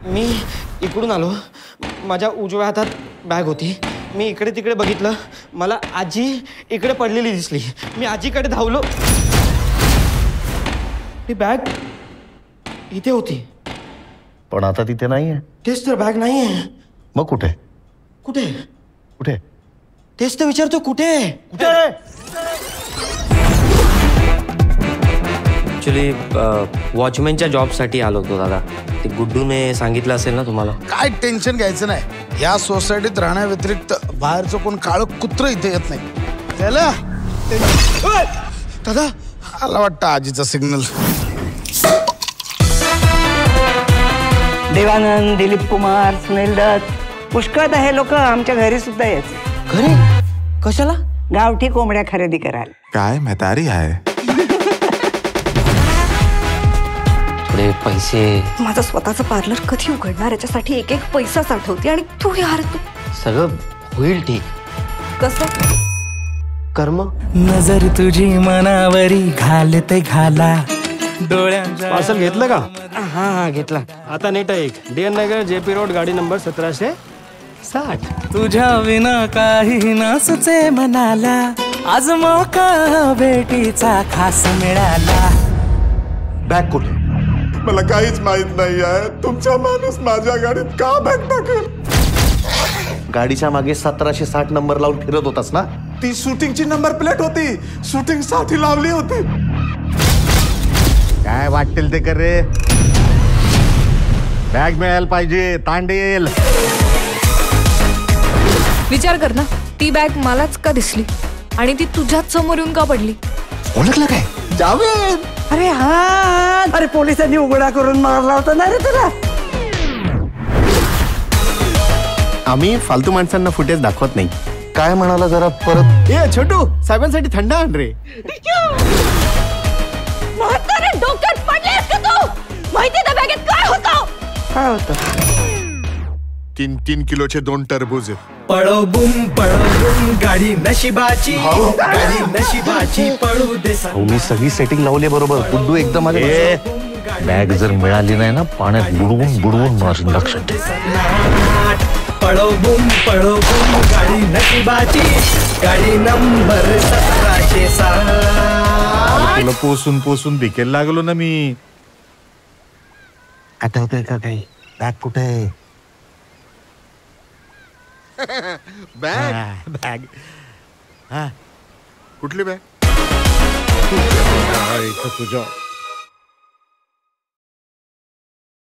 मी इकडून आलो, माझ्या उजव्या हातात बॅग होती. मी इकडे तिकडे बघितलं, मला आजी इकडे पडलेली दिसली. मी आजीकडे धावलो, ती बॅग इथे होती. पण आता तिथे नाहीये. तेच तर, बॅग नाहीये. मग कुठे कुठे कुठे? तेच तर विचारतो, कुठे कुठे? ॲक्च्युली वॉचमॅनच्या जॉबसाठी आलो होतो दादा. ते गुड्डूने सांगितलं असेल ना तुम्हाला. काय टेन्शन घ्यायचं नाही. या सोसायटीत राहण्याव्यतिरिक्त बाहेरचं कोण काळं कुत्र इथे येत नाही. त्याला दादा आला वाटतं आजीचा सिग्नल. देवानंद, दिलीप कुमार, सुनील दत्त, पुष्कळ हे लोक आमच्या घरी सुद्धा यायचे. घरी कशाला? गावठी कोंबड्या खरेदी करायला. काय म्हातारी आहे. थोडे पैसे. माझं स्वतःचं पार्लर कधी उघडणार याच्यासाठी एक एक पैसा साठवते आणि तू यार तू. सगळं होईल ठीक. कसं? कर्म. नजर तुझी मनावरी घालते घाला डोळ्यांचा. पार्सल घेतलं का? हा घेतला. आता नीट ऐक. DN नगर JP रोड गाडी नंबर 1760. तुझ्या विना काही नसचे मनाला आज मौका भेटीचा खास मिळाला. बॅग कुठे? मला काहीच माहित नाही आहे. तुमचा माणूस माझ्या गाडीत का बॅग टाकेल? गाडीच्या मागे 1760 नंबर लावून फिरत होतास ना? ती शूटिंगची नंबर प्लेट होती. शूटिंग साठी लावली होती. काय वाटेल ते कर रे. बॅग मिळायला पाहिजे. तांडेल. विचार कर ना, ती बॅग मलाच का दिसली आणि ती तुझ्याच समोर येऊन का पडली? ओळखलं काय? जावेद. अरे हा, अरे पोलिसांनी उघडा करून मारला होता ना रे तुला. आम्ही फालतू माणसांना फुटेज दाखवत नाही. काय म्हणाला जरा परत? ए छोटू, साहेबांसाठी थंड आण रे. म्हातारे डोक्यात पडलेस का तू? माहिती त्या बॅगेत काय होतं? काय होतं? 3 किलोचे 2 टरबूज. पळो बुम गाडी नशिबाची. गाडी नशिबाची पळू दे. मी सगळी सेटिंग लावली बरोबर. गुड्डू एकदम आले. बॅग जर मिळाली नाही ना, पाण्यात बुडवून मारून. लक्षात ठेव. पळो बुम गाडी नशिबाची. गाडी नंबर 1760. तुला पोसून भिकेल लागलो ना मी. आठवतंय का काही? बॅग कुठे? बॅग कुठली बॅग? तुझ्या